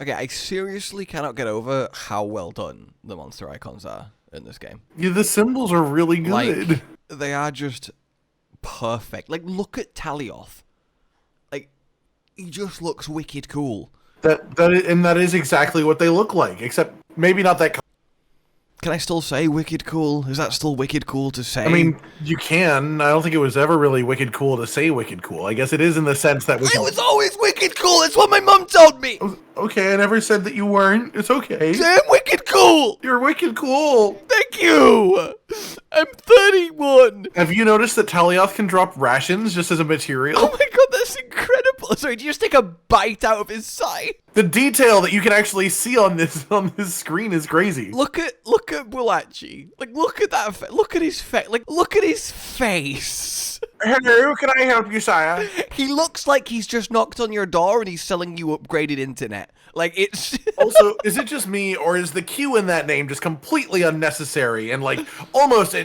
Okay, I seriously cannot get over how well done the monster icons are in this game. Yeah, the symbols are really good. Like, they are just perfect. Like, look at Talioth. Like, he just looks wicked cool. That is exactly what they look like, except maybe not that. Can I still say wicked cool? Is that still wicked cool to say? I mean, you can. I don't think it was ever really wicked cool to say wicked cool. I guess it is in the sense that I was always wicked cool. It's what my mom told me. Okay, I never said that you weren't. It's okay. I'm wicked cool. You're wicked cool. Thank you. I'm 31. Have you noticed that Talioth can drop rations just as a material? Oh my god, that's incredible. Sorry, did you just take a bite out of his side? The detail that you can actually see on this screen is crazy. Look at Bulachi. Like, look at that. Look at his face. Like, look at his face. Hello, can I help you, sire? He looks like he's just knocked on your door and he's selling you upgraded internet. Like, it's... Also, is it just me, or is the Q in that name just completely unnecessary and, like, almost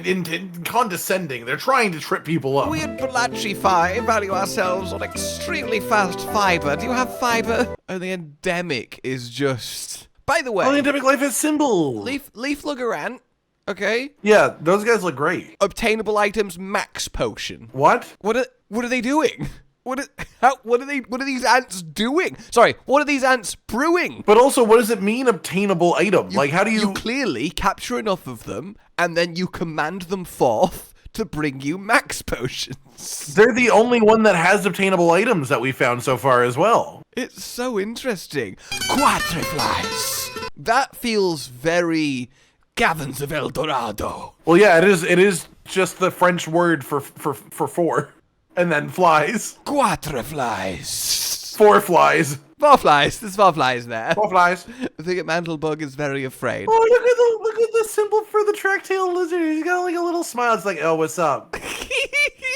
condescending? They're trying to trip people up. We at Bulachi 5 value ourselves on extremely fast fiber. Do you have fiber? And the endemic is just... By the way... Oh, the endemic life has symbols. Leaf Lugarant, okay? Yeah, those guys look great. Obtainable items max potion. What? What are they doing? What are these ants doing? Sorry, what are these ants brewing? But also, what does it mean, obtainable item? Like, how do you... You clearly capture enough of them, and then you command them forth to bring you max potions. They're the only one that has obtainable items that we found so far as well. It's so interesting. Quadriflies. That feels very Gavins of El Dorado. Well, yeah, it is just the French word for four. And then flies. Quadriflies. 4 flies. 4 flies. There's 4 flies there. 4 flies. I think a mantle bug is very afraid. Oh, look at the symbol for the track-tailed lizard. He's got like a little smile. It's like, oh, what's up?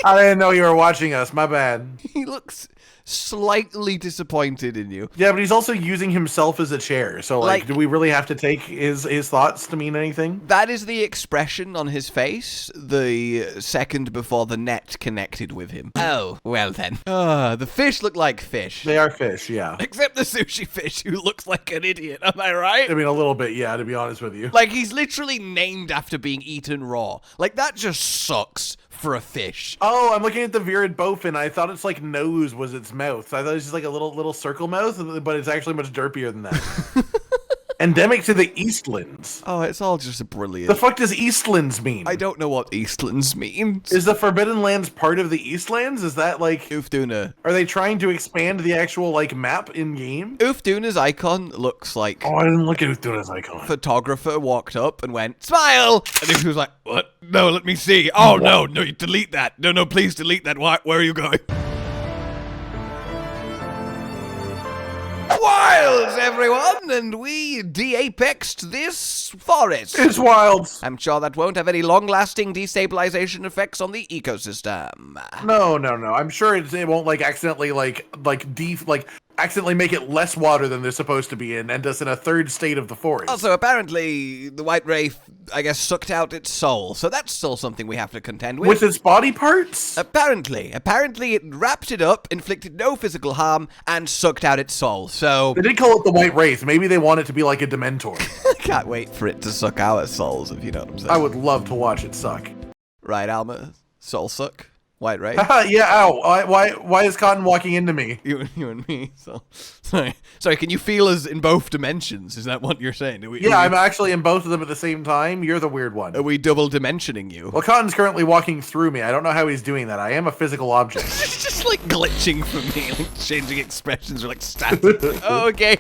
I didn't know you were watching us. My bad. He looks slightly disappointed in you. Yeah, but he's also using himself as a chair. So, like, do we really have to take his thoughts to mean anything? That is the expression on his face the second before the net connected with him. Oh, well then. The fish look like fish. They are fish, yeah. Except the sushi fish who looks like an idiot, am I right? I mean, a little bit, yeah, to be honest with you. Like, he's literally named after being eaten raw. Like, that just sucks for a fish. Oh, I'm looking at the virid bowfin. I thought its like nose was its mouth. I thought it was just like a little circle mouth, but it's actually much derpier than that. Endemic to the Eastlands. Oh, it's all just brilliant. The fuck does Eastlands mean? I don't know what Eastlands means. Is the Forbidden Lands part of the Eastlands? Is that like... Ufduna. Are they trying to expand the actual like map in-game? Ufduna's icon looks like... Oh, I didn't look at Ufduna's icon. Photographer walked up and went, smile! And he was like, what? No, let me see. Oh, no, you delete that. No, please delete that. Where are you going? Wilds, everyone, and we de-apexed this forest. It's wild. I'm sure that won't have any long-lasting destabilization effects on the ecosystem. No. I'm sure it won't like accidentally accidentally make it less water than they're supposed to be and end us in a third state of the forest. Also, apparently, the white wraith, I guess, sucked out its soul, so that's still something we have to contend with. With its body parts? Apparently it wrapped it up, inflicted no physical harm, and sucked out its soul, so... They did call it the white wraith. Maybe they want it to be like a Dementor. I can't wait for it to suck our souls, if you know what I'm saying. I would love to watch it suck. Right, Alma? Soul suck? White wraith? Yeah, ow. Why is Cotton walking into me? You and me, so... Sorry, can you feel us in both dimensions? Is that what you're saying? I'm actually in both of them at the same time. You're the weird one. Are we double dimensioning you? Well, Cotton's currently walking through me. I don't know how he's doing that. I am a physical object. It's just like glitching for me, like changing expressions or like static. Oh, okay.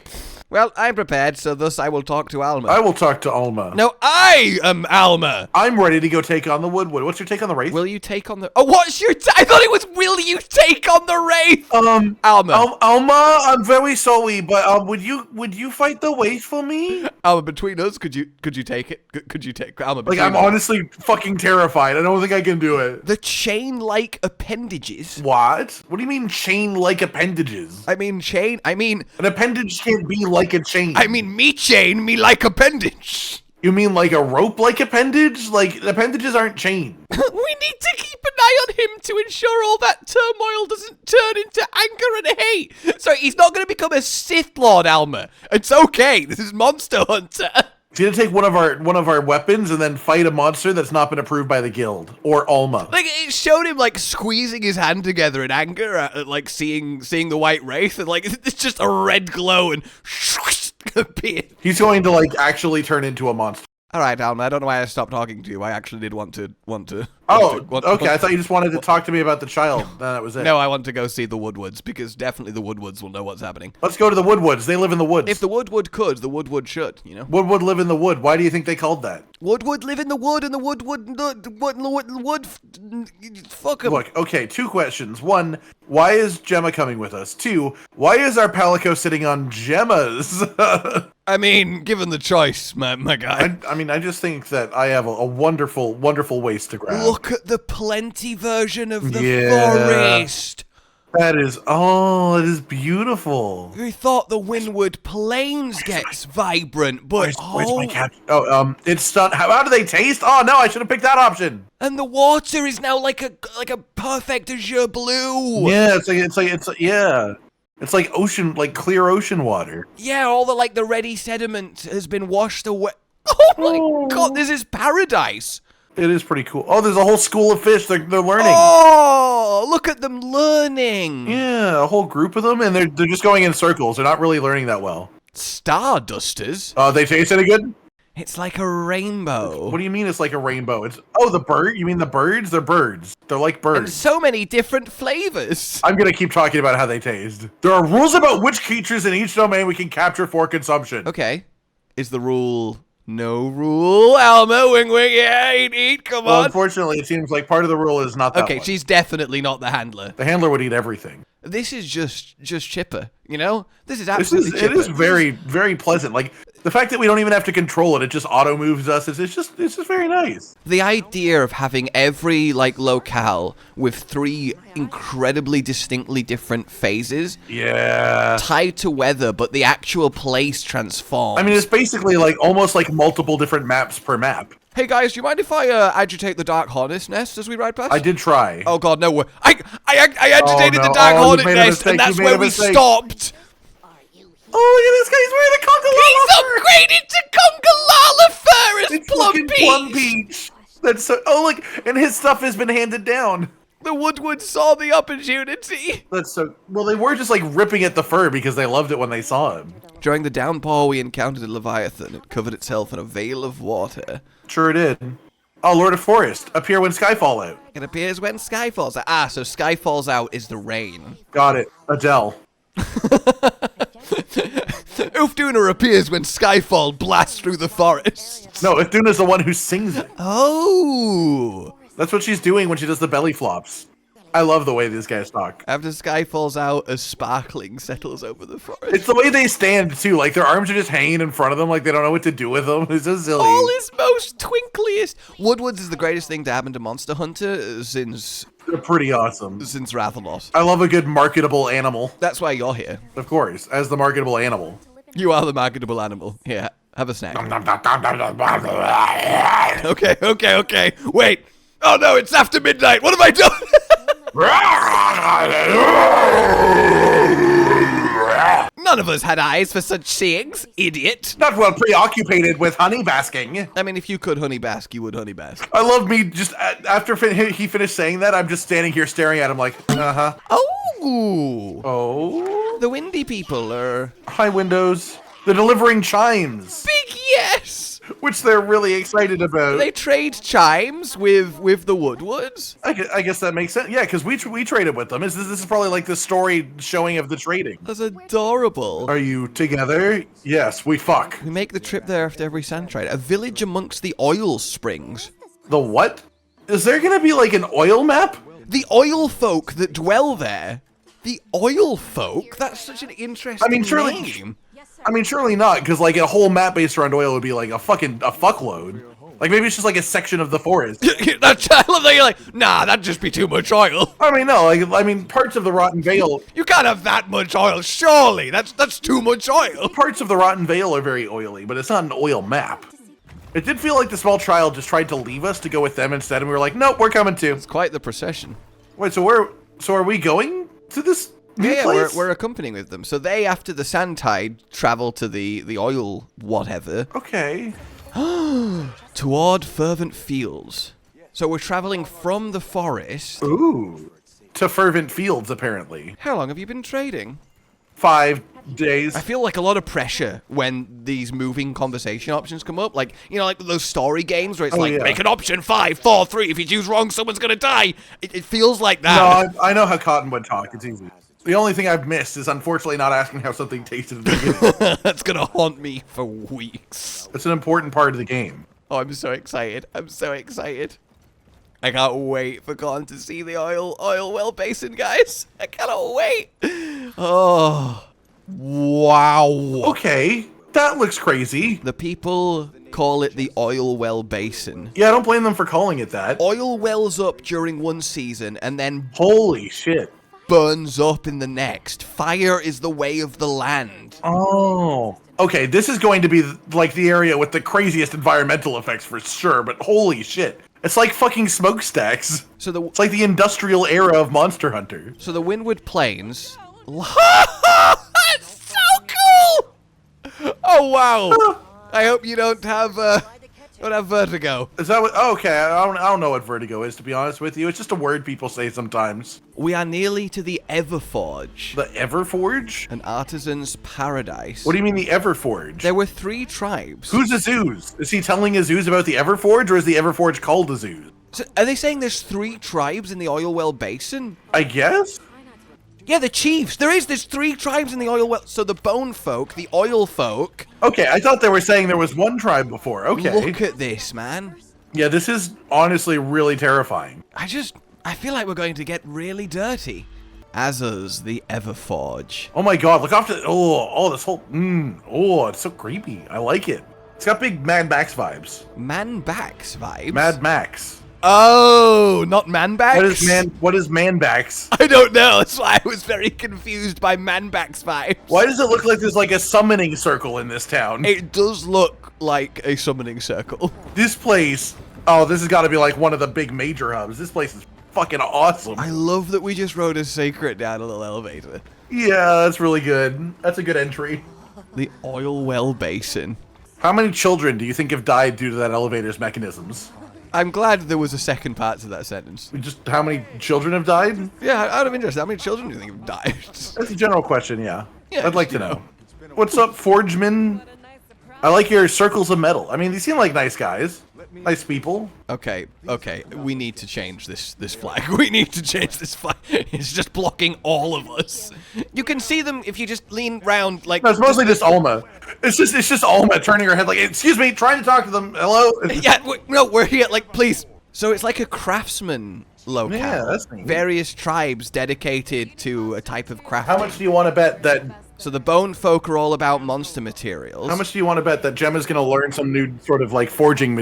Well, I'm prepared, so thus I will talk to Alma. I will talk to Alma. No, I am Alma! I'm ready to go take on the Woodwood. What's your take on the Wraith? Will you take on the... Oh, what's your... I thought it was, will you take on the Wraith? Alma. Alma, I'm very sorry, but would you fight the Wraith for me? Alma, between us, could you take it? Could you take... Alma, like, I'm honestly fucking terrified. I don't think I can do it. The chain-like appendages. What? What do you mean chain-like appendages? I mean chain... I mean... An appendage can't be like a chain. I mean me chain, me like appendage. You mean like a rope-like appendage? Like, appendages aren't chained. We need to keep an eye on him to ensure all that turmoil doesn't turn into anger and hate. So he's not going to become a Sith Lord, Alma. It's okay. This is Monster Hunter. He's gonna take one of our weapons and then fight a monster that's not been approved by the guild or Alma. Like, it showed him, like, squeezing his hand together in anger at like, seeing the white wraith, and, like, it's just a red glow and appeared. He's going to, like, actually turn into a monster. All right, Alma, I don't know why I stopped talking to you. I actually did want to. Okay. I thought you just wanted to talk to me about the child. That was it. No, I want to go see the Woodwards, because definitely the Woodwards will know what's happening. Let's go to the Woodwoods. They live in the woods. If the Woodward could, the Woodward should, you know? Woodwood live in the wood. Why do you think they called that? Woodward live in the wood, and the wood, fuck 'em. Look, okay, 2 questions. 1, why is Gemma coming with us? 2, why is our palico sitting on Gemma's? I mean, given the choice, my guy. I just think that I have a wonderful, wonderful waist to grab. Look at the plenty version of the Yeah. forest. That is, it is beautiful. We thought the Windward Plains gets vibrant, but Where's my cat? It's stunned. How do they taste? Oh no, I should have picked that option. and the water is now like a perfect azure blue. Yeah, it's like ocean, like clear ocean water. Yeah, all the ready sediment has been washed away. Oh my god, this is paradise. It is pretty cool. Oh, there's a whole school of fish. They're learning. Oh, look at them learning. Yeah, a whole group of them, and they're just going in circles. They're not really learning that well. Stardusters? They taste any good? It's like a rainbow. What do you mean it's like a rainbow? The bird? You mean the birds? They're birds. They're like And birds. so many different flavors. I'm gonna keep talking about how they taste. There are rules about which creatures in each domain we can capture for consumption. Okay. Is the rule no rule? Alma, wing, yeah, eat, come Well, on. unfortunately, it seems like part of the rule is not that Okay, one. she's definitely not the handler. The handler would eat everything. This is just chipper, you know? This is absolutely chipper. It is very, very pleasant. Like, the fact that we don't even have to control it, it just auto moves us. It's just very nice. The idea of having every, locale with 3 incredibly distinctly different phases Yeah. tied to weather, but the actual place transforms. I mean, it's basically like almost like multiple different maps per map. Hey guys, do you mind if I agitate the dark hornet's nest as we ride past? I did try. Oh god, no! I agitated no. the dark Oh, you hornet made a nest, mistake, and that's you made where a we mistake. stopped. Oh, look at this guy's wearing the He's upgraded to Congalala fur as It's Plum fucking Peach. Plum Peach. That's so. Oh, look, and his stuff has been handed down. The Woodward saw the opportunity. That's so. Well, they were just like ripping at the fur because they loved it when they saw him. During the downpour, we encountered a leviathan. It covered itself in a veil of water. Sure did. Oh, Lord of Forest, appear when sky fall out. It appears when sky falls out. Ah, so sky falls out is the rain. Got it. Adele. Ufduna appears when Skyfall blasts through the forest. No, Ithuna's the one who sings it. Oh. That's what she's doing when she does the belly flops. I love the way these guys talk. After sky falls out, a sparkling settles over the forest. It's the way they stand, too. Like, their arms are just hanging in front of them like they don't know what to do with them. It's so silly. All is most twinkliest. Woodwards is the greatest thing to happen to Monster Hunter since They're pretty awesome. Rathalos. I love a good marketable animal. That's why you're here. Of course, as the marketable animal. You are the marketable animal. Here, have a snack. Okay. Wait. Oh no, it's after midnight. What have I done? None of us had eyes for such seeings, idiot. Not well preoccupied with honey basking. I mean, if you could honey bask, you would honey bask. I love me just after he finished saying that, I'm just standing here staring at him like, uh-huh. Oh. Oh. The windy people are Hi, Windows. They're delivering chimes, big yes. which they're really excited about. They trade chimes with the Woodwards. I guess that makes sense. Yeah, because we traded with them. This is probably like the story showing of the trading. That's adorable. Are you together? Yes, we fuck. We make the trip there after every sand trade. A village amongst the oil springs. The what? Is there gonna be like an oil map? The oil folk that dwell there. The oil folk? That's such an interesting surely- name. Surely not, because like a whole map based around oil would be like a fuckload. Like maybe it's just like a section of the forest. I love that you're like, nah, that'd just be too much oil. No, parts of the Rotten Vale. You can't have that much oil, surely. That's too much oil. Parts of the Rotten Vale are very oily, but it's not an oil map. It did feel like the small child just tried to leave us to go with them instead, and we were like, nope, we're coming too. It's quite the procession. Wait, so are we going to this new Yeah, place? we're accompanying with them. So they, after the sand tide, travel to the oil whatever. Okay. Toward fervent fields. So we're traveling from the forest. Ooh. To fervent fields, apparently. How long have you been trading? 5 days. I feel like a lot of pressure when these moving conversation options come up. Like, you know, like those story games where it's make an option 5, 4, 3. If you choose wrong, someone's going to die. It feels like that. No, I know how Cottonwood talk. It's easy. The only thing I've missed is unfortunately not asking how something tasted at the beginning. That's going to haunt me for weeks. It's an important part of the game. Oh, I'm so excited. I'm so excited. I can't wait for Con to see the Oilwell Basin, guys. I cannot wait. Oh, wow. Okay, that looks crazy. The people call it the Oilwell Basin. Yeah, I don't blame them for calling it that. Oil wells up during one season and then Holy shit. burns up in the next. Fire is the way of the land. Oh. Okay, this is going to be like the area with the craziest environmental effects for sure, but holy shit. It's like fucking smokestacks. So It's like the industrial era of Monster Hunter. So the Windward Plains. That's so cool! Oh wow! I hope you don't have vertigo. Is that what? Oh, okay, I don't know what vertigo is, to be honest with you. It's just a word people say sometimes. We are nearly to the Everforge, The Everforge? an artisan's paradise. What do you mean the Everforge? There were 3 tribes. Who's Azuz? Is he telling Azuz about the Everforge, or is the Everforge called Azuz? So, are they saying there's 3 tribes in the Oilwell Basin? I guess? Yeah, the chiefs. There's 3 tribes in the Oilwell. So the bone folk, the oil folk. Okay, I thought they were saying there was one tribe before. Okay. Look at this, man. Yeah, this is honestly really terrifying. I feel like we're going to get really dirty. Azuz, the Everforge. Oh my god, look off to... Oh, this whole... oh, it's so creepy. I like it. It's got big Mad Max vibes. Man backs vibes. Mad Max. Oh, not man backs? What is man backs? I don't know. That's why I was very confused by man backs vibes. Why does it look like there's like a summoning circle in this town? It does look like a summoning circle. This place... Oh, this has got to be like one of the big major hubs. This place is fucking awesome. I love that we just rode a seikret down a little elevator. Yeah, that's really good. That's a good entry. The Oilwell Basin. How many children do you think have died due to that elevator's mechanisms? I'm glad there was a second part to that sentence. Just how many children have died? Yeah, out of interest, how many children do you think have died? That's a general question, yeah. Yeah, I'd like you to know. know. What's up, Forgeman? I like your circles of metal. I mean, these seem like nice guys. Nice people. Okay, we need to change this flag. We need to change this flag. It's just blocking all of us. You can see them if you just lean round like... No, it's mostly just Alma. It's just Alma turning her head like, excuse me, trying to talk to them. Hello? Yeah, we're here, like, please. So it's like a craftsman locale. Yeah, that's neat. Various tribes dedicated to a type of craft. How much do you want to bet that... So the bone folk are all about monster materials. How much do you want to bet that Gemma's going to learn some new sort of like forging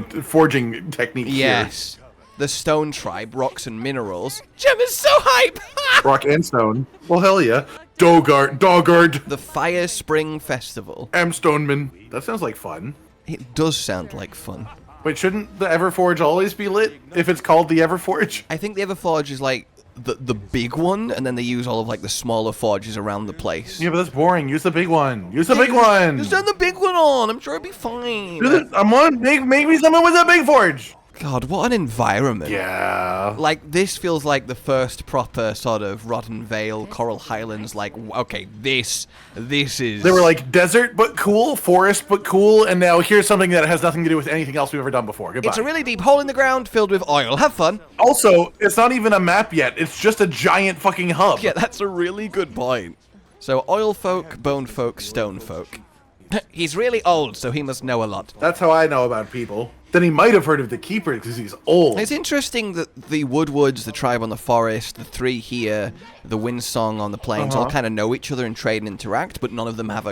technique Yes. Here? The stone tribe, rocks and minerals. Gemma's so hype! Rock and stone. Well, hell yeah. Dogard. The Fire Spring Festival. Stoneman. That sounds like fun. It does sound like fun. Wait, shouldn't the Everforge always be lit if it's called the Everforge? I think the Everforge is like the big one, and then they use all of like the smaller forges around the place. Yeah, but that's boring. Use the big one. Use the big one. Just turn the big one on. I'm sure it'll be fine. I'm on. Make me someone with a big forge. God, what an environment. Yeah. Like, this feels like the first proper sort of Rotten Vale, Coral Highlands, like, okay, this is... They were like, desert but cool, forest but cool, and now here's something that has nothing to do with anything else we've ever done before. Goodbye. It's a really deep hole in the ground filled with oil. Have fun. Also, it's not even a map yet. It's just a giant fucking hub. Yeah, that's a really good point. So, oil folk, bone folk, stone folk. He's really old, so he must know a lot. That's how I know about people. Then he might have heard of the Keeper because he's old. It's interesting that the Woodwoods, the tribe on the forest, the 3 here, the Windsong on the plains, all kind of know each other and trade and interact, but none of them have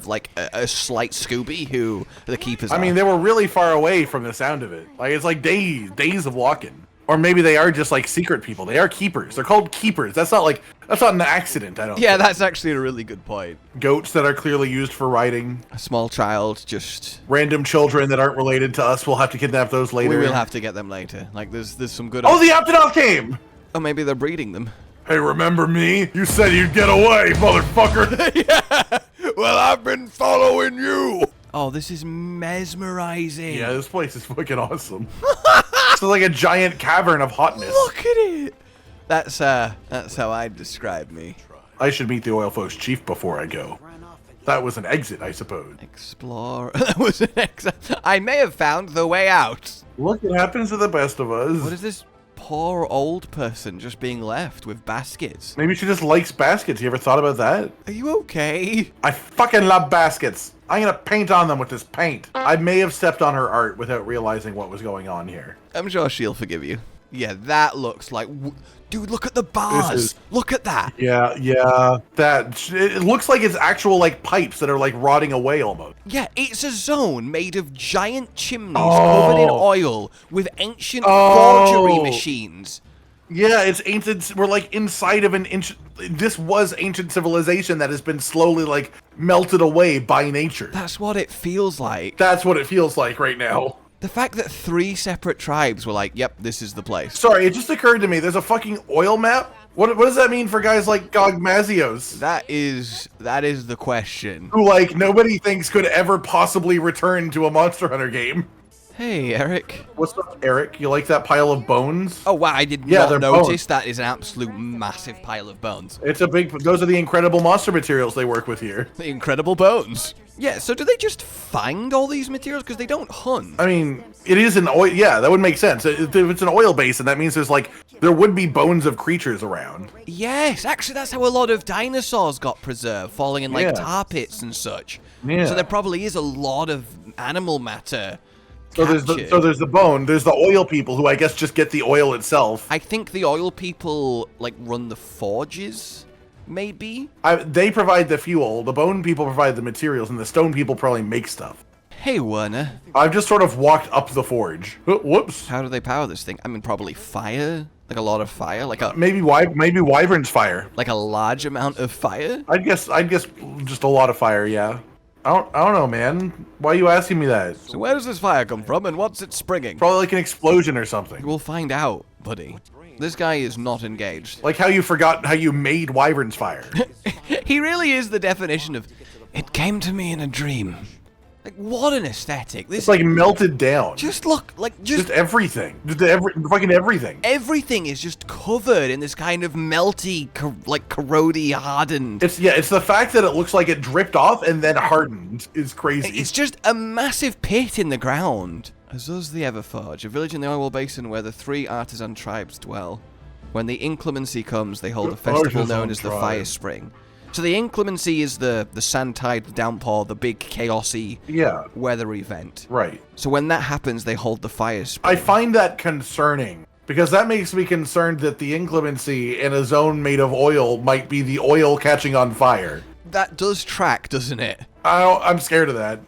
like a slight Scooby who the Keepers are. I mean, they were really far away from the sound of it. Like, it's like days of walking. Or maybe they are just like secret people. They are keepers. They're called keepers. That's not an accident, I don't Yeah, think. that's actually a really good point. Goats that are clearly used for riding. A small child just... Random children that aren't related to us. We'll have to kidnap those later. We will have to get them later. Like, there's some good... Oh, the Aptodoth came! Oh, maybe they're breeding them. Hey, remember me? You said you'd get away, motherfucker. Yeah! Well, I've been following you! Oh, this is mesmerizing. Yeah, this place is fucking awesome. It's like a giant cavern of hotness. Look at it! That's how I'd describe me. I should meet the oil folks chief before I go. That was an exit, I suppose. Explore. That was an exit. I may have found the way out. Look, it happens to the best of us. What is this poor old person just being left with baskets? Maybe she just likes baskets. You ever thought about that? Are you okay? I fucking love baskets. I'm gonna paint on them with this paint. I may have stepped on her art without realizing what was going on here. I'm sure she'll forgive you. Yeah, that looks like... Dude, look at the bars. Look at that. Yeah. It looks like it's actual, like, pipes that are, like, rotting away almost. Yeah, it's a zone made of giant chimneys covered in oil with ancient forgery machines. Yeah, it's ancient. We're, like, inside of this was ancient civilization that has been slowly, like, melted away by nature. That's what it feels like. That's what it feels like right now. The fact that 3 separate tribes were like, yep, this is the place. Sorry, it just occurred to me, there's a fucking oil map? What does that mean for guys like Gogmazios? That is the question. Who, like, nobody thinks could ever possibly return to a Monster Hunter game. Hey, Eric. What's up, Eric? You like that pile of bones? Oh, wow, I did not notice. That is an absolute massive pile of bones. It's a big... Those are the incredible monster materials they work with here. The incredible bones. Yeah, so do they just find all these materials? Because they don't hunt. I mean, it is an oil... Yeah, that would make sense. If it's an oil basin, that means there's, like... There would be bones of creatures around. Yes, actually, that's how a lot of dinosaurs got preserved, falling in, like, tar pits and such. Yeah. So there probably is a lot of animal matter. So there's the bone, there's the oil people who I guess just get the oil itself. I think the oil people, like, run the forges, maybe? They provide the fuel, the bone people provide the materials, and the stone people probably make stuff. Hey, Werner. I've just sort of walked up the forge. Whoops. How do they power this thing? I mean, probably fire? Like a lot of fire? Like a... Maybe wyvern's fire. Like a large amount of fire? I'd guess just a lot of fire, yeah. I don't know, man. Why are you asking me that? So where does this fire come from, and what's it springing? Probably like an explosion or something. We'll find out, buddy. This guy is not engaged. Like how you forgot how you made wyvern's fire. He really is the definition of, it came to me in a dream. Like, what an aesthetic. This It's like melted down. Just look, like, just everything. Fucking everything. Everything is just covered in this kind of melty, like, corrody, hardened. It's the fact that it looks like it dripped off and then hardened is crazy. It's just a massive pit in the ground. Azuz the Everforge, a village in the Oilwell Basin where the 3 artisan tribes dwell. When the inclemency comes, they hold a festival known as the Fire Spring. So the inclemency is the sand tide, the downpour, the big chaosy weather event. Right. So when that happens, they hold the fire spring. I find that concerning because that makes me concerned that the inclemency in a zone made of oil might be the oil catching on fire. That does track, doesn't it? I'm scared of that.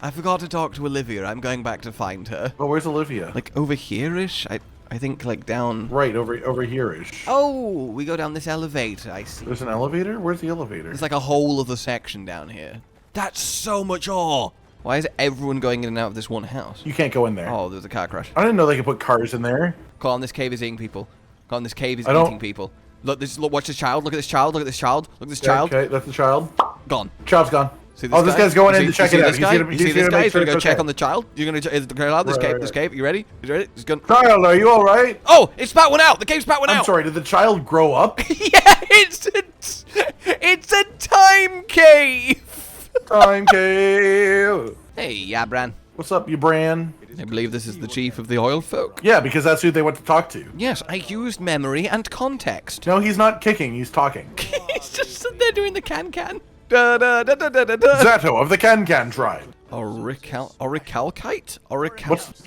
I forgot to talk to Olivia. I'm going back to find her. Oh, where's Olivia? Like over here-ish? I think like down... Right, over here-ish. Oh, we go down this elevator, I see. There's an elevator? Where's the elevator? There's like a whole other section down here. That's so much ore! Why is everyone going in and out of this one house? You can't go in there. Oh, there's a car crash. I didn't know they could put cars in there. Come on, this cave is eating people. Come on, this cave is eating people. Look, watch this child. Look at this child. Look at this child. Look at this child. Okay, that's the child. Gone. Child's gone. This this guy's going in to check it out. You see this guy? He's gonna go check on the child. You're gonna check the child. This cave. You ready? You ready? He's gonna. Child, are you all right? Oh, it spat one out. The cave spat one out. I'm sorry. Did the child grow up? Yeah, it's a time cave. Time cave. Hey, Yabran. What's up, you Bran? I believe this is the chief of the oil folk. Yeah, because that's who they went to talk to. Yes, I used memory and context. No, he's not kicking. He's talking. He's just sitting there doing the can-can. Da, da, da, da, da, da, da. Zato of the Can-Can tribe. Orichalkite?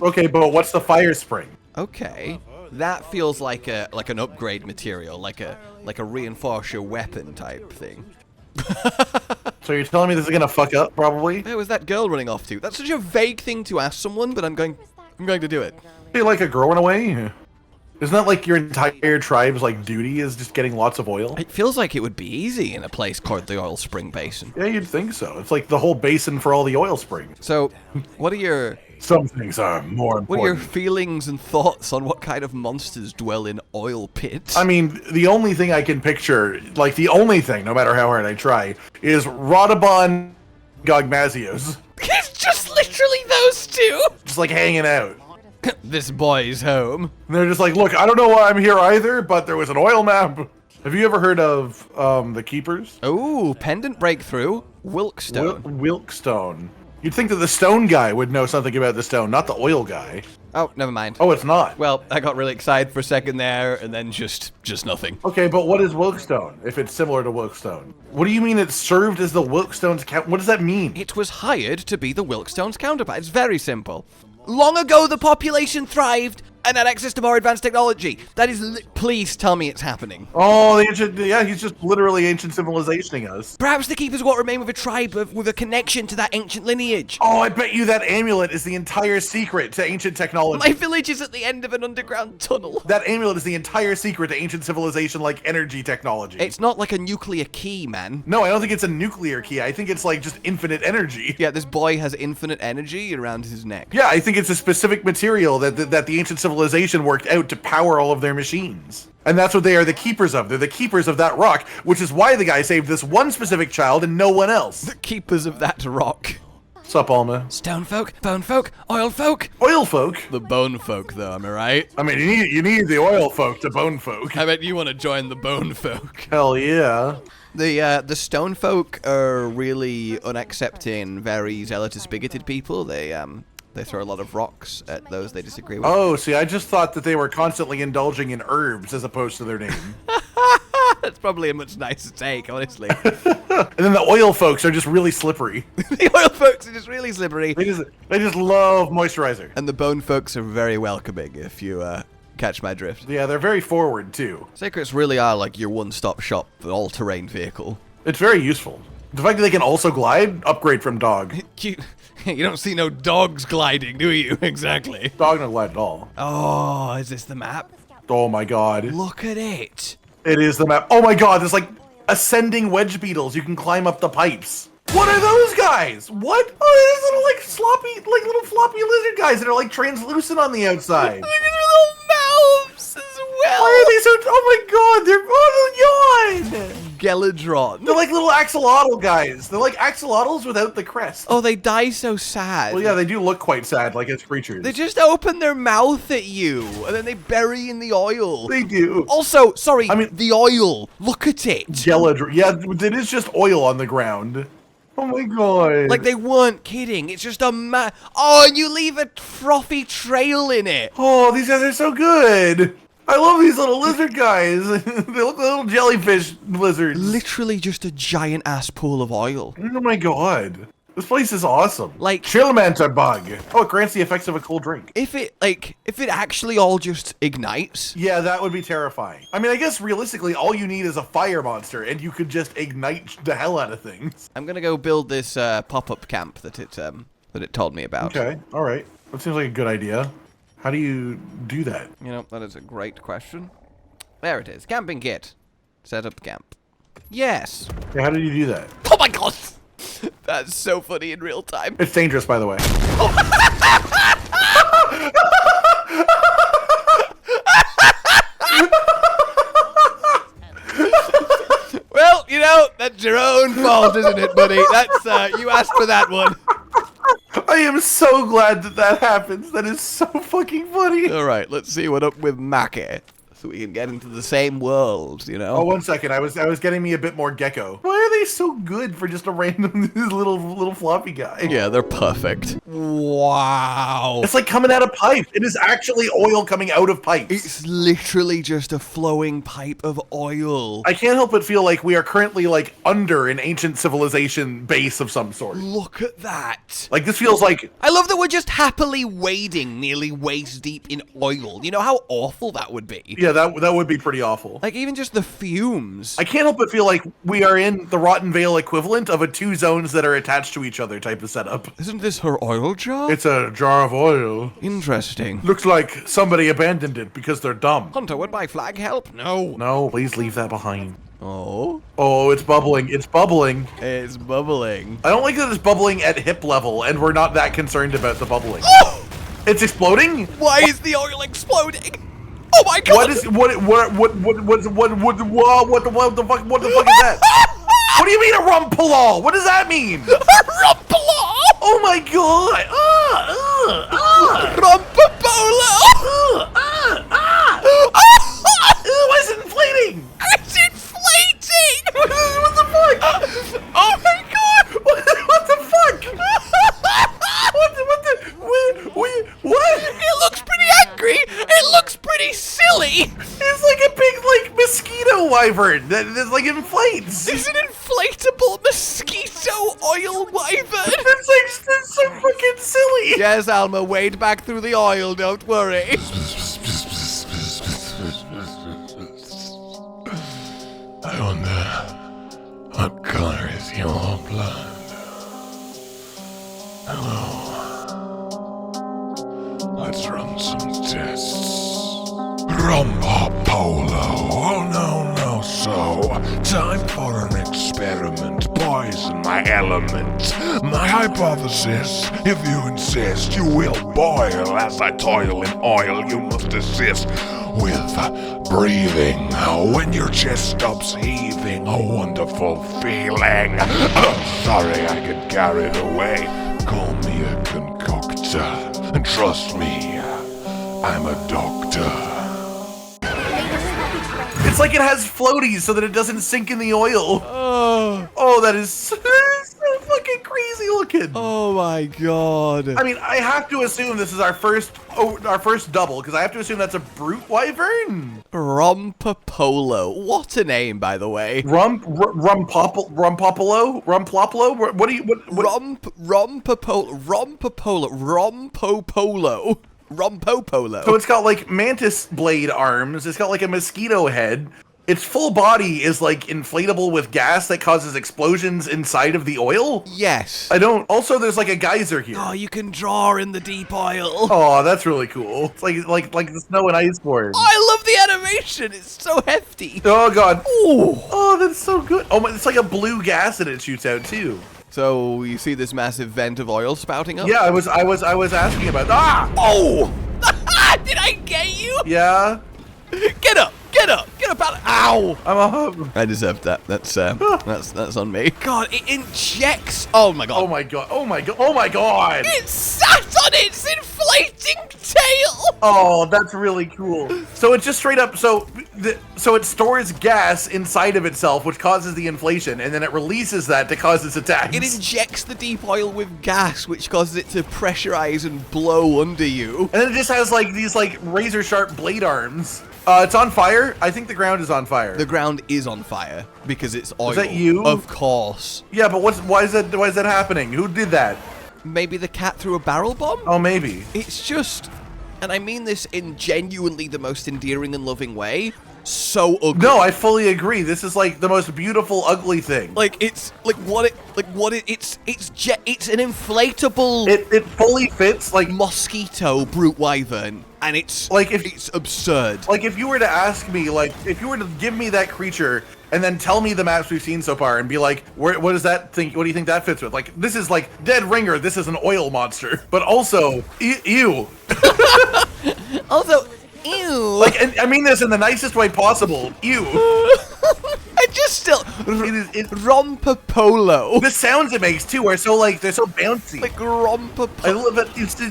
Okay, but what's the fire spring? Okay, that feels like an upgrade material, like a reinforce your weapon type thing. So you're telling me this is gonna fuck up, probably? Where was that girl running off to? That's such a vague thing to ask someone, but I'm going to do it. Feel like a girl went away? Isn't that like your entire tribe's like duty is just getting lots of oil? It feels like it would be easy in a place called the Oil Spring Basin. Yeah, you'd think so. It's like the whole basin for all the oil springs. So, what are your Some things are more important. what are your feelings and thoughts on what kind of monsters dwell in oil pits? I mean, the only thing I can picture, like the only thing, no matter how hard I try, is Rodobon Gogmazios. It's just literally those two. Just like hanging out. This boy's home. And they're just like, look, I don't know why I'm here either, but there was an oil map. Have you ever heard of the Keepers? Ooh, pendant breakthrough. Wilkstone. Wilkstone. You'd think that the stone guy would know something about the stone, not the oil guy. Oh, never mind. Oh, it's not. Well, I got really excited for a second there, and then just nothing. Okay, but what is Wilkstone, if it's similar to Wilkstone? What do you mean it served as the Wilkstone's what does that mean? It was hired to be the Wilkstone's counterpart. It's very simple. Long ago, the population thrived and had access to more advanced technology. That is, please tell me it's happening. Oh, the ancient, yeah, he's just literally ancient civilizationing us. Perhaps the Keepers won't remain with a tribe with a connection to that ancient lineage. Oh, I bet you that amulet is the entire secret to ancient technology. My village is at the end of an underground tunnel. That amulet is the entire secret to ancient civilization, like energy technology. It's not like a nuclear key, man. No, I don't think it's a nuclear key. I think it's like just infinite energy. Yeah, this boy has infinite energy around his neck. Yeah, I think it's a specific material that the ancient civilization worked out to power all of their machines. And that's what they are the keepers of. They're the keepers of that rock, which is why the guy saved this one specific child and no one else. The keepers of that rock. Sup, Alma? Stone folk, bone folk, oil folk. Oil folk? The bone folk, though, am I right? I mean, you need the oil folk to bone folk. I bet you want to join the bone folk. Hell yeah. The stone folk are really unaccepting, very zealous, bigoted people. They throw a lot of rocks at those they disagree with. Oh, see, I just thought that they were constantly indulging in herbs as opposed to their name. That's probably a much nicer take, honestly. And then the oil folks are just really slippery. The oil folks are just really slippery. They just love moisturizer. And the bone folks are very welcoming, if you catch my drift. Yeah, they're very forward, too. Seikrets really are like your one-stop shop for all-terrain vehicle. It's very useful. The fact that they can also glide, upgrade from dog. You don't see no dogs gliding, do you? Exactly. Dog don't glide at all. Oh, is this the map? Oh my god. Look at it. It is the map. Oh my god, there's like ascending wedge beetles. You can climb up the pipes. What are those guys? What? Oh, there's little floppy lizard guys that are like translucent on the outside. Look at their little mouths as well. Why are they so? Oh my god, they're yawn. Geladron. They're like little axolotl guys. They're like axolotls without the crest. Oh, they die so sad. Well, yeah, they do look quite sad, like as creatures. They just open their mouth at you, and then they bury in the oil. They do. Also, sorry, I mean, the oil. Look at it. Geladron. Yeah, it is just oil on the ground. Oh my god. Like, they weren't kidding. It's just a Oh, and you leave a frothy trail in it. Oh, these guys are so good. I love these little lizard guys. They look like little jellyfish lizards. Literally just a giant ass pool of oil. Oh my god. This place is awesome. Like, Chillmancer bug. Oh, it grants the effects of a cool drink. if it actually all just ignites. Yeah, that would be terrifying. I mean, I guess realistically, all you need is a fire monster, and you could just ignite the hell out of things. I'm gonna go build this pop-up camp that it told me about. Okay, all right. That seems like a good idea. How do you do that? You know, that is a great question. There it is. Camping kit. Set up camp. Yes. Yeah, how did you do that? Oh my god! That's so funny in real time. It's dangerous, by the way. Well, you know, that's your own fault, isn't it, buddy? That's, you asked for that one. I am so glad that happens. That is so fucking funny. All right, let's see what up with Maki, so we can get into the same world, you know? Oh, 1 second. I was getting me a bit more gecko. Why are they so good for just a random little floppy guy? Yeah, they're perfect. Wow. It's like coming out of pipe. It is actually oil coming out of pipes. It's literally just a flowing pipe of oil. I can't help but feel like we are currently like under an ancient civilization base of some sort. Look at that. Like this feels like... I love that we're just happily wading nearly waist deep in oil. You know how awful that would be? Yeah, that would be pretty awful. Like even just the fumes. I can't help but feel like we are in the Rotten Vale equivalent of a 2 zones that are attached to each other type of setup. Isn't this her oil jar? It's a jar of oil. Interesting. Looks like somebody abandoned it because they're dumb. Hunter, would my flag help? No. No, please leave that behind. Oh? Oh, it's bubbling. It's bubbling. It's bubbling. I don't like that it's bubbling at hip level, and we're not that concerned about the bubbling. It's exploding? Why is the oil exploding? Oh my god! What the fuck is that? What do you mean a rumpolo? What does that mean? Rompopolo! Oh my god! Rompopolo! Why is it inflating? It's inflating! What the fuck? Oh my god! What the fuck? What? It looks pretty angry! It looks pretty silly! It's like a big, like, mosquito wyvern that inflates. It's an inflatable mosquito oil wyvern! It's so fucking silly. Yes, Alma, wade back through the oil, don't worry. I wonder what color is your blood? Hello. Let's run some tests. Rompopolo. Oh no. So, time for an experiment. Poison my element. My hypothesis, if you insist, you will boil. As I toil in oil, you must assist with breathing. When your chest stops heaving, a wonderful feeling. Sorry, I get carried away. Call me a concoctor. And trust me, I'm a doctor. It's like it has floaties so that it doesn't sink in the oil. Oh, that is so fucking crazy looking. Oh my god. I mean, I have to assume this is our first double, because I have to assume that's a brute wyvern. Rompopolo. What a name, by the way. Rompopolo? What do you... Rompopolo. So it's got like mantis blade arms. It's got like a mosquito head. Its full body is like inflatable with gas that causes explosions inside of the oil. Yes. Also, there's like a geyser here. Oh, you can draw in the deep oil. Oh, that's really cool. It's like the snow and ice board. Oh, I love the animation. It's so hefty. Oh god. Ooh. Oh, that's so good. Oh, it's like a blue gas that it shoots out too. So you see this massive vent of oil spouting up? Yeah, I was asking about. Ah! Oh! Did I get you? Yeah. Get up! Ow! I'm up. I deserved that. That's on me. God, it injects. Oh my god. Oh my god. Oh my god. Oh my god. It sat on its inflating tail. Oh, that's really cool. So it's just straight up. So it stores gas inside of itself, which causes the inflation, and then it releases that to cause its attacks. It injects the deep oil with gas, which causes it to pressurize and blow under you. And then it just has like these like razor sharp blade arms. It's on fire. I think the ground is on fire. The ground is on fire because it's oil. Is that you? Of course. Yeah, but why is that happening? Who did that? Maybe the cat threw a barrel bomb? Oh, maybe. It's just, and I mean this in genuinely the most endearing and loving way, so ugly. No, I fully agree. This is like the most beautiful ugly thing. It's an inflatable. It fully fits like mosquito brute wyvern, and it's like it's absurd. Like if you were to ask me, like if you were to give me that creature and then tell me the maps we've seen so far and be like, what does that think? What do you think that fits with? Like this is like dead ringer. This is an oil monster, but also ew. Also. Ew. Like, and I mean this in the nicest way possible. Ew. I just still. It's Rompopolo. The sounds it makes too are so like they're so bouncy. Like Rompopolo. I love it.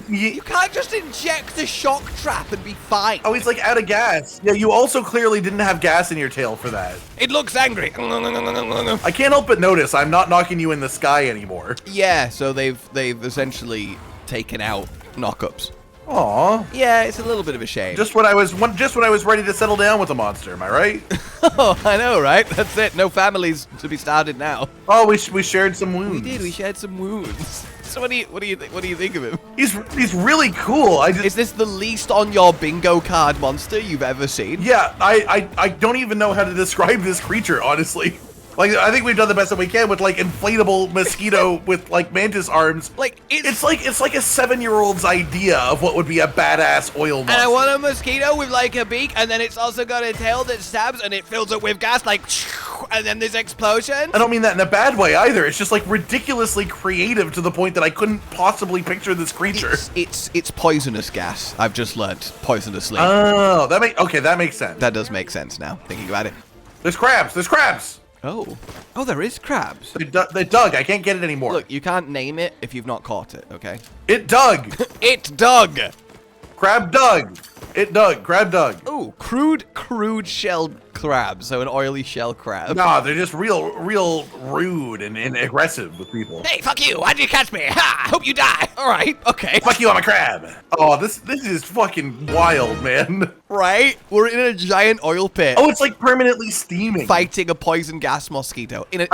You can't just inject a shock trap and be fine. Oh, he's like out of gas. Yeah, you also clearly didn't have gas in your tail for that. It looks angry. I can't help but notice I'm not knocking you in the sky anymore. Yeah, so they've essentially taken out knockups. Aw. Yeah, it's a little bit of a shame. Just when I was ready to settle down with the monster, am I right? Oh, I know, right? That's it. No families to be started now. Oh, we shared some wounds. We did. We shared some wounds. So what do you think of him? He's really cool. Is this the least on your bingo card monster you've ever seen? Yeah, I don't even know how to describe this creature, honestly. Like, I think we've done the best that we can with like inflatable mosquito with like mantis arms. Like It's like a 7-year-old's idea of what would be a badass oil monster. And I want a mosquito with like a beak, and then it's also got a tail that stabs, and it fills it with gas, like, and then there's explosion. I don't mean that in a bad way either. It's just like ridiculously creative to the point that I couldn't possibly picture this creature. It's poisonous gas. I've just learned poisonously. Oh, that makes sense. That does make sense now, thinking about it. There's crabs. There's crabs. Oh, there is crabs. They dug. I can't get it anymore. Look, you can't name it if you've not caught it. Okay. It dug. It dug. Crab dug. It dug. Crab dug. Ooh, crude shelled crab. So an oily shell crab. Nah, they're just real rude and aggressive with people. Hey, fuck you! Why'd you catch me? Ha! I hope you die. All right. Okay. Fuck you, I'm a crab. Oh, this is fucking wild, man. Right? We're in a giant oil pit. Oh, it's like permanently steaming. Fighting a poison gas mosquito. In an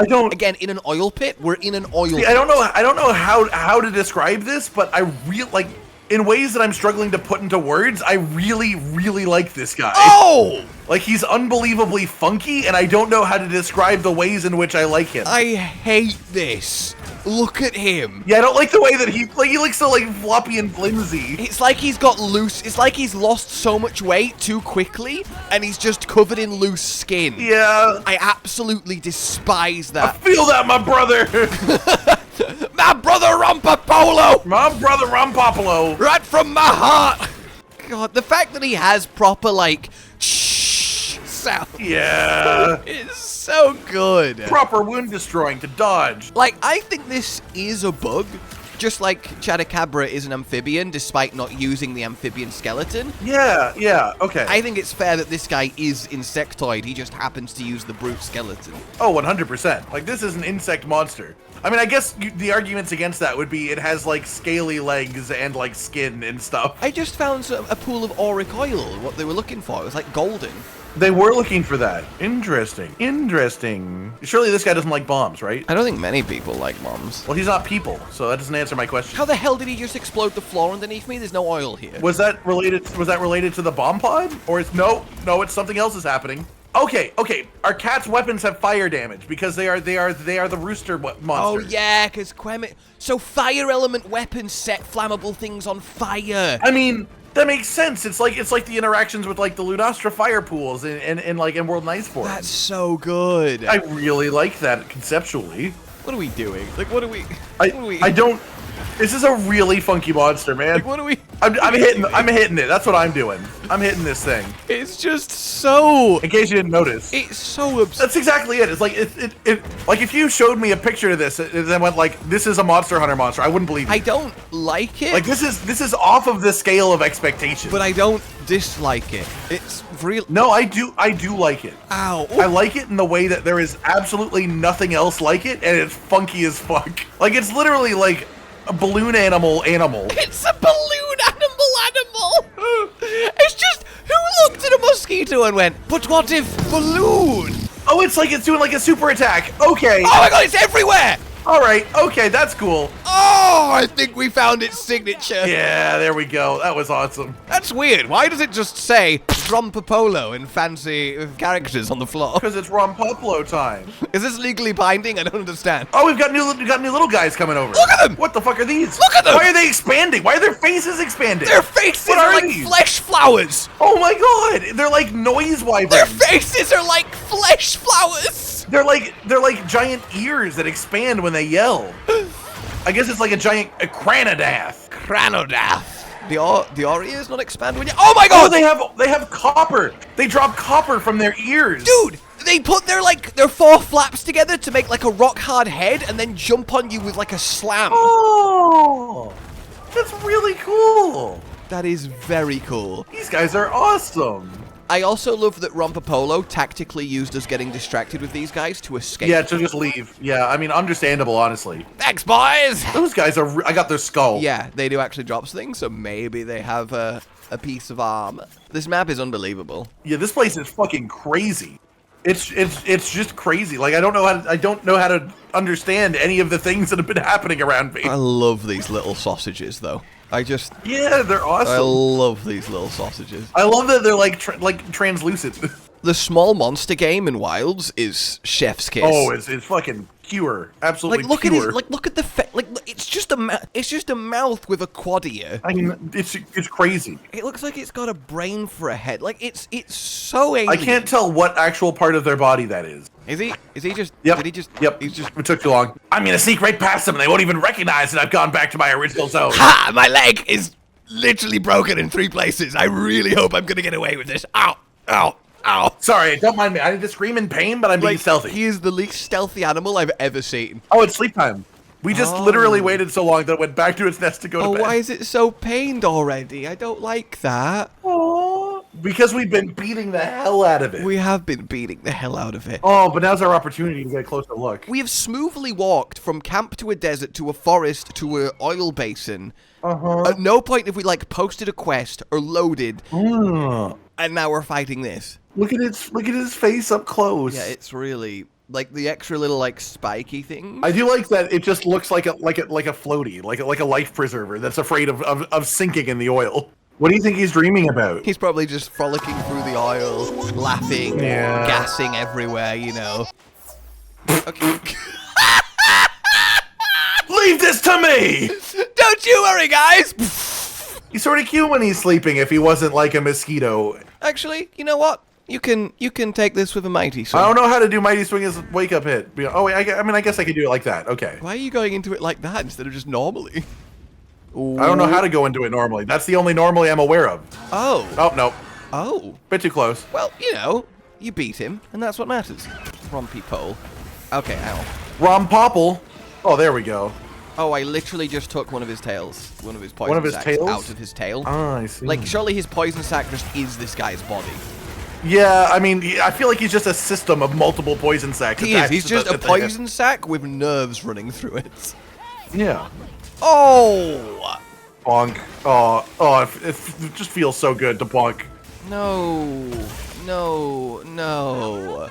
oil pit. We're in an oil pit. I don't know how to describe this, but I really like in ways that I'm struggling to put into words. I really like this guy. Oh! Like he's unbelievably funky, and I don't know how to describe the ways in which I like him. I hate this. Look at him. Yeah, I don't like the way that he looks so like floppy and flimsy. It's like he's got loose. It's like he's lost so much weight too quickly, and he's just covered in loose skin. Yeah. I absolutely despise that. I feel that, my brother. My brother Rompopolo. My brother Rompopolo. Right from my heart. God, the fact that he has proper like shh sound. Yeah. Is so good. Proper wound destroying to dodge. Like, I think this is a bug. Just like Chadacabra is an amphibian, despite not using the amphibian skeleton. Yeah, okay. I think it's fair that this guy is insectoid. He just happens to use the brute skeleton. Oh, 100%. Like, this is an insect monster. I mean, I guess the arguments against that would be it has, like, scaly legs and, like, skin and stuff. I just found a pool of auric oil, what they were looking for. It was, like, golden. They were looking for that. Interesting. Surely this guy doesn't like bombs, right? I don't think many people like bombs. Well, he's not people, so that doesn't answer my question. How the hell did he just explode the floor underneath me? There's no oil here. Was that related to the bomb pod? Or it's no, it's something else is happening. Okay. Our cat's weapons have fire damage because they are the rooster monster. Oh yeah, because so fire element weapons set flammable things on fire. I mean, that makes sense. It's like the interactions with like the Ludostra fire pools in World and Ice Forge. That's so good. I really like that conceptually. What are we doing? Like, what are we? I don't. This is a really funky monster, man. Like, what are we? I'm hitting it. That's what I'm doing. I'm hitting this thing. It's just so. In case you didn't notice. It's so absurd. That's exactly it. It's like like if you showed me a picture of this and then went like, this is a Monster Hunter monster, I wouldn't believe you. I don't like it. Like this is off of the scale of expectation. But I don't dislike it. It's real. No, I do like it. Ow. I like it in the way that there is absolutely nothing else like it, and it's funky as fuck. Like it's literally like a balloon animal. It's a balloon animal. It's just, who looked at a mosquito and went, but what if balloon? Oh, it's like it's doing like a super attack. Okay. Oh my god, it's everywhere. All right. Okay, that's cool. Oh, I think we found its signature. Yeah, there we go. That was awesome. That's weird. Why does it just say Rompopolo in fancy characters on the floor? Because it's Rompopolo time. Is this legally binding? I don't understand. Oh, we've got new little guys coming over. Look at them! What the fuck are these? Look at them! Why are they expanding? Why are their faces expanding? Their faces What are like these? flesh flowers. Oh my god! They're like noise wyverns. Their faces are like flesh flowers. They're like giant ears that expand when they yell. I guess it's like a giant cranodath. The ears not expand when you. Oh my god! Oh, they have copper. They drop copper from their ears. Dude, they put their four flaps together to make like a rock hard head, and then jump on you with like a slam. Oh, that's really cool. That is very cool. These guys are awesome. I also love that Rompopolo tactically used us getting distracted with these guys to escape. Yeah, to just leave. Yeah, I mean, understandable, honestly. Thanks, boys! Those guys are... I got their skull. Yeah, they do actually drop things, so maybe they have a piece of arm. This map is unbelievable. Yeah, this place is fucking crazy. It's just crazy. Like, I don't know how to understand any of the things that have been happening around me. I love these little sausages, though. Yeah, they're awesome. I love these little sausages. I love that they're like translucent. The small monster game in Wilds is chef's kiss. Oh, it's fucking pure, absolutely like look pure. at it, look at the it's just a mouth with a quad ear. I mean, it's crazy. It looks like it's got a brain for a head. Like it's so alien. I can't tell what actual part of their body that is. Is he just? Yep. Did he just? Yep. He's just. It took too long. I'm gonna sneak right past them, and they won't even recognize that I've gone back to my original zone. Ha! My leg is literally broken in 3 places. I really hope I'm gonna get away with this. Ow! Ow! Ow! Sorry, don't mind me. I need to scream in pain, but I'm being stealthy. He is the least stealthy animal I've ever seen. Oh, it's sleep time. We just literally waited so long that it went back to its nest to go to bed. Oh, why is it so pained already? I don't like that. Oh, because we've been beating the hell out of it. We have been beating the hell out of it. Oh, but now's our opportunity to get a closer look. We have smoothly walked from camp to a desert to a forest to an oil basin. At no point have we, like, posted a quest or loaded, and now we're fighting this. Look at his face up close. Yeah, it's really... like the extra little like spiky thing. I do like that it just looks like a floaty, like a life preserver that's afraid of sinking in the oil. What do you think he's dreaming about? He's probably just frolicking through the oil, laughing, gassing everywhere, you know. Okay. Leave this to me! Don't you worry, guys! He's sort of cute when he's sleeping if he wasn't like a mosquito. Actually, you know what? You can take this with a mighty swing. I don't know how to do mighty swing as a wake up hit. Oh wait, I mean I guess I could do it like that. Okay. Why are you going into it like that instead of just normally? Ooh. I don't know how to go into it normally. That's the only normally I'm aware of. Oh. Oh no. Oh. Bit too close. Well, you know, you beat him, and that's what matters. Rompopolo. Okay, ow. Rompopolo. Oh, there we go. Oh, I literally just took one of his tails. One of his poison sacs out of his tail. Ah, I see. Like, surely his poison sac just is this guy's body. Yeah, I mean, I feel like he's just a system of multiple poison sacs. He is. He's just a poison sac with nerves running through it. Yeah. Oh! Bonk. Oh, it just feels so good to bonk. No. No. No.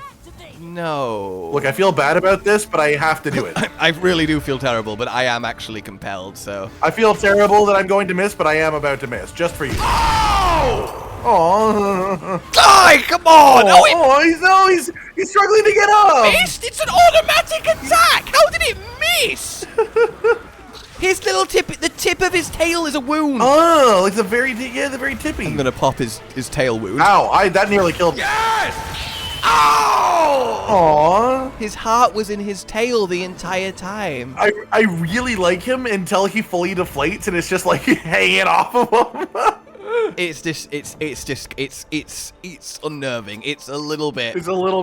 No. Look, I feel bad about this, but I have to do it. I really do feel terrible, but I am actually compelled, so. I feel terrible that I'm going to miss, but I am about to miss, just for you. Oh! Oh! Die! Come on! Oh, he's struggling to get up. Missed! It's an automatic attack! How did it miss? His little tip, the tip of his tail is a wound. Oh, like the very tippy. I'm gonna pop his tail wound. Ow! That nearly killed me. Yes! Ow! Aww. His heart was in his tail the entire time. I really like him until he fully deflates and it's just like hanging off of him. It's unnerving. It's a little bit. It's a little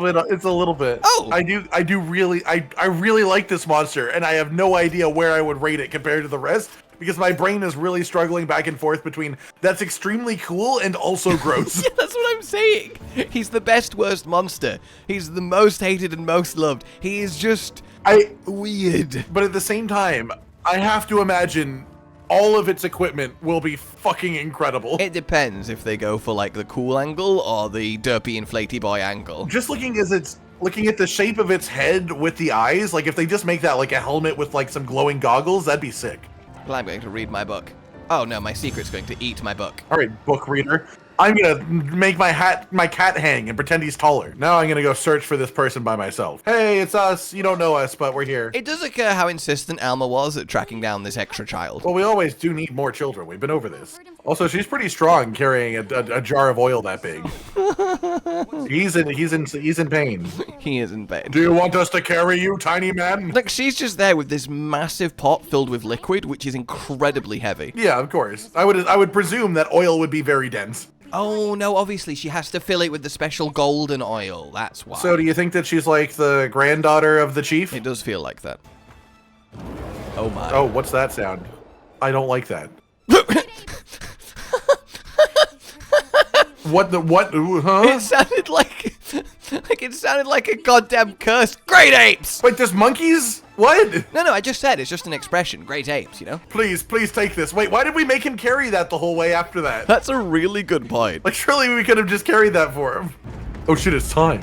bit. Oh. I really like this monster, and I have no idea where I would rate it compared to the rest because my brain is really struggling back and forth between that's extremely cool and also gross. Yeah, that's what I'm saying. He's the best worst monster. He's the most hated and most loved. He is just weird. But at the same time, I have to imagine all of its equipment will be fucking incredible. It depends if they go for like the cool angle or the derpy inflatey boy angle. Just looking at the shape of its head with the eyes, like if they just make that like a helmet with like some glowing goggles, that'd be sick. Well, I'm going to read my book. Oh no, my secret's going to eat my book. All right, book reader. I'm gonna make my cat hang and pretend he's taller. Now I'm gonna go search for this person by myself. Hey, it's us. You don't know us, but we're here. It does occur how insistent Alma was at tracking down this extra child. Well, we always do need more children. We've been over this. Also, she's pretty strong carrying a jar of oil that big. He's in pain. He is in pain. Do you want us to carry you, tiny man? Like, she's just there with this massive pot filled with liquid, which is incredibly heavy. Yeah, of course. I would presume that oil would be very dense. Oh, no, obviously, she has to fill it with the special golden oil. That's why. So do you think that she's like the granddaughter of the chief? It does feel like that. Oh, my. Oh, what's that sound? I don't like that. What? Huh? It sounded like... it sounded like a goddamn curse. Great apes! Wait, there's monkeys? What? No, I just said it's just an expression. Great apes, you know? Please take this. Wait, why did we make him carry that the whole way after that? That's a really good point. Like, surely we could have just carried that for him. Oh shit, it's time.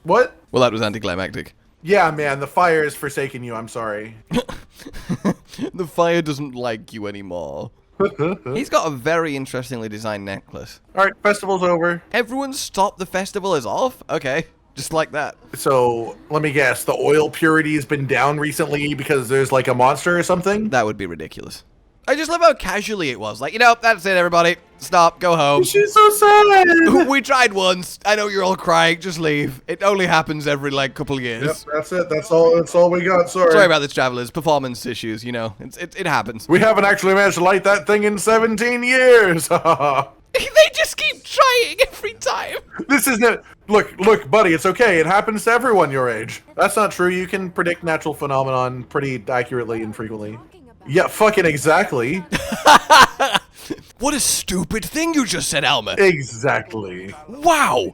What? Well, that was anticlimactic. Yeah, man, the fire has forsaken you. I'm sorry. The fire doesn't like you anymore. He's got a very interestingly designed necklace. All right, festival's over. Everyone stop, the festival is off? Okay, just like that. So, let me guess, the oil purity has been down recently because there's like a monster or something? That would be ridiculous. I just love how casually it was. Like, you know, that's it, everybody. Stop, go home. She's so sad. We tried once. I know you're all crying. Just leave. It only happens every, like, couple of years. Yep, that's it. That's all we got. Sorry about this, travelers. Performance issues, you know. It happens. We haven't actually managed to light that thing in 17 years. They just keep trying every time. This isn't... Look, buddy, it's okay. It happens to everyone your age. That's not true. You can predict natural phenomenon pretty accurately and frequently. Yeah, fucking exactly. What a stupid thing you just said, Alma. Exactly. Wow.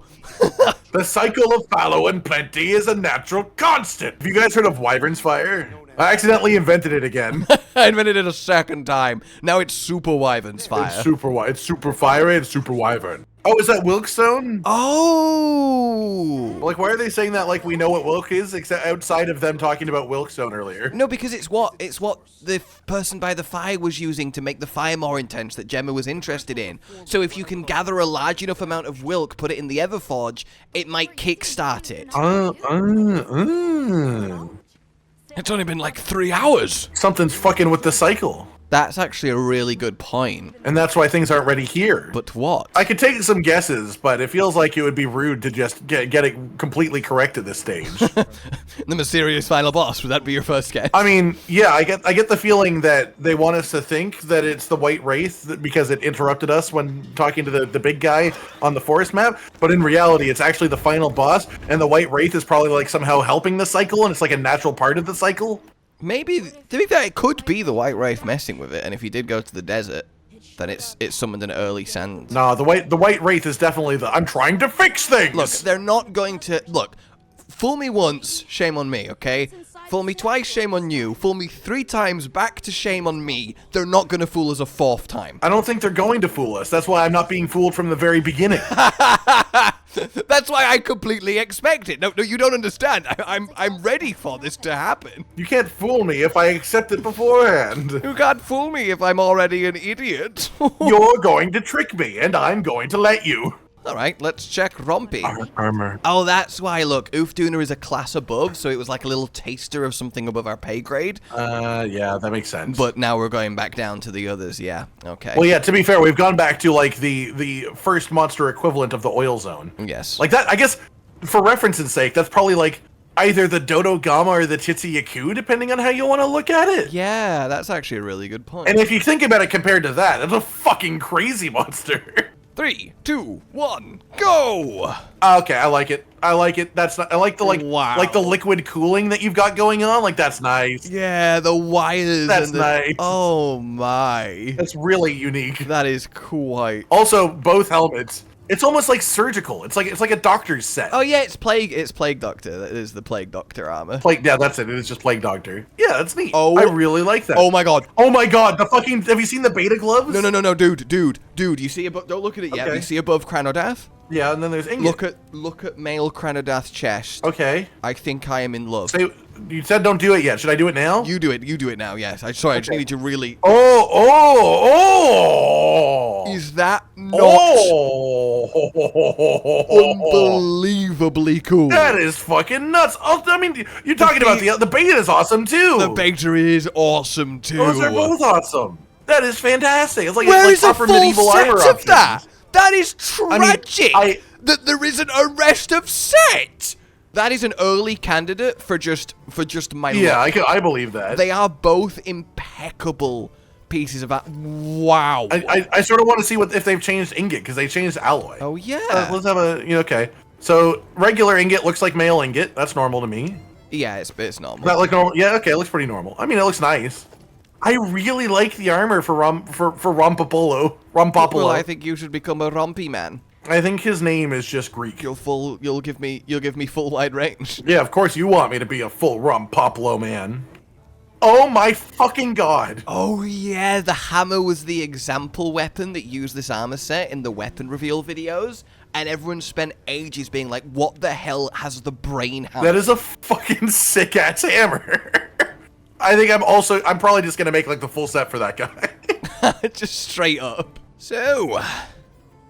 The cycle of fallow and plenty is a natural constant. Have you guys heard of wyvern's fire? I accidentally invented it again. I invented it a second time. Now it's super wyvern's fire. It's super fiery and super wyvern. Oh, is that Wilkstone? Oh! Like, why are they saying that like we know what Wilk is, except outside of them talking about Wilkstone earlier? No, because it's what the person by the fire was using to make the fire more intense that Gemma was interested in. So if you can gather a large enough amount of Wilk, put it in the Everforge, it might kickstart it. It's only been like 3 hours. Something's fucking with the cycle. That's actually a really good point. And that's why things aren't ready here. But what? I could take some guesses, but it feels like it would be rude to just get it completely correct at this stage. The mysterious final boss, would that be your first guess? I mean, yeah, I get the feeling that they want us to think that it's the White Wraith because it interrupted us when talking to the big guy on the forest map, but in reality, it's actually the final boss, and the White Wraith is probably like somehow helping the cycle, and it's like a natural part of the cycle. Maybe, to be fair, it could be the White Wraith messing with it, and if he did go to the desert, then it's summoned an early sand. No, the White Wraith is definitely the I'm trying to fix things. Look, they're not going to fool me once, shame on me, okay? Fool me twice, shame on you. Fool me 3 times, back to shame on me. They're not gonna fool us a 4th time. I don't think they're going to fool us. That's why I'm not being fooled from the very beginning. That's why I completely expect it. No, you don't understand. I'm ready for this to happen. You can't fool me if I accept it beforehand. You can't fool me if I'm already an idiot. You're going to trick me, and I'm going to let you. Alright, let's check Rompy. Armor. Oh, that's why, look, Duna is a class above, so it was like a little taster of something above our pay grade. Yeah, that makes sense. But now we're going back down to the others, yeah, okay. Well, yeah, to be fair, we've gone back to, like, the first monster equivalent of the oil zone. Yes. Like that, I guess, for reference's sake, that's probably, like, either the Dodo Gama or the Titsi Yaku, depending on how you want to look at it. Yeah, that's actually a really good point. And if you think about it compared to that, it's a fucking crazy monster. 3, 2, 1, go! Okay, I like it. I like it. That's not. I like the Wow. like the liquid cooling that you've got going on. Like that's nice. Yeah, the wires. That's nice. Oh my. That's really unique. That is quite. Also, both helmets. It's almost like surgical. It's like a doctor's set. Oh yeah, it's Plague Doctor. That is the Plague Doctor armor. Yeah, that's it. It's just Plague Doctor. Yeah, that's neat. Oh, I really like that. Oh my god. Oh my god. The fucking. Have you seen the beta gloves? No, dude. You see above? Don't look at it yet. Okay. You see above Cranodath? Yeah, and then there's Ingot. Look at male Cranodath's chest. Okay. I think I am in love. So you said don't do it yet. Should I do it now? You do it now. Yes. I just needed to really. Oh. Is that not Oh. unbelievably cool? That is fucking nuts. Oh, I mean, you're talking about the beta is awesome too. The beta is awesome too. Those are both awesome. That is fantastic. It's like Where it's is like a proper full medieval armor set of options. that? That is tragic. that there isn't a rest of set. That is an early candidate for just my luck. I believe that. They are both impeccable pieces of that. Wow. I sort of want to see if they've changed ingot because they changed alloy. Oh yeah. Let's have a okay. So regular ingot looks like male ingot. That's normal to me. Yeah, it's normal. That look normal? Yeah, okay, it looks pretty normal. I mean, it looks nice. I really like the armor for Rompopolo. Well, I think you should become a Rompy man. I think his name is just Greek. You'll give me full wide range. Yeah, of course you want me to be a full Rompopolo man. Oh my fucking god. Oh yeah, the hammer was the example weapon that used this armor set in the weapon reveal videos, and everyone spent ages being like, what the hell has the brain hammer? That is a fucking sick ass hammer. I think I'm probably just gonna make like the full set for that guy. Just straight up. So,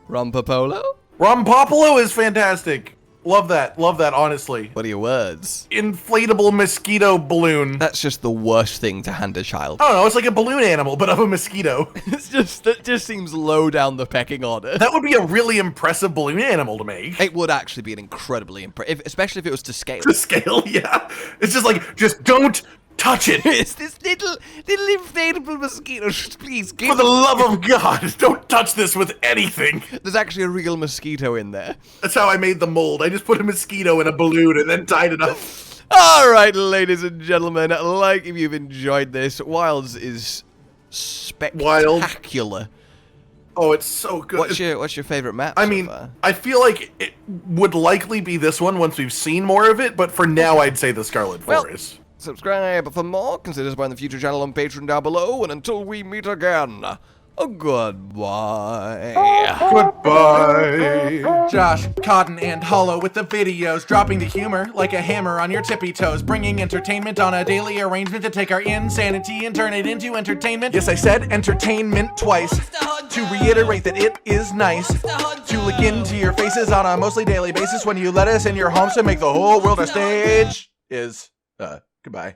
Rompopolo? Rompopolo is fantastic. Love that, honestly. What are your words? Inflatable mosquito balloon. That's just the worst thing to hand a child. I don't know, it's like a balloon animal, but of a mosquito. That just seems low down the pecking order. That would be a really impressive balloon animal to make. It would actually be an incredibly impressive, especially if it was to scale. To scale, yeah. It's just like, just don't touch it. It's this little inflatable mosquito. Please, For the love of God, don't touch this with anything. There's actually a real mosquito in there. That's how I made the mold. I just put a mosquito in a balloon and then tied it up. All right, ladies and gentlemen, like if you've enjoyed this, Wilds is spectacular. Oh, it's so good. What's your favorite map? I mean, I feel like it would likely be this one once we've seen more of it, but for now, I'd say the Scarlet Forest. Subscribe for more, consider supporting the future channel on Patreon down below, and until we meet again, goodbye. Goodbye. Josh, Cotton, and Hollow with the videos, dropping the humor like a hammer on your tippy toes, bringing entertainment on a daily arrangement to take our insanity and turn it into entertainment. Yes, I said entertainment twice, to reiterate that it is nice to look into your faces on a mostly daily basis when you let us in your homes to make the whole world a stage. Goodbye.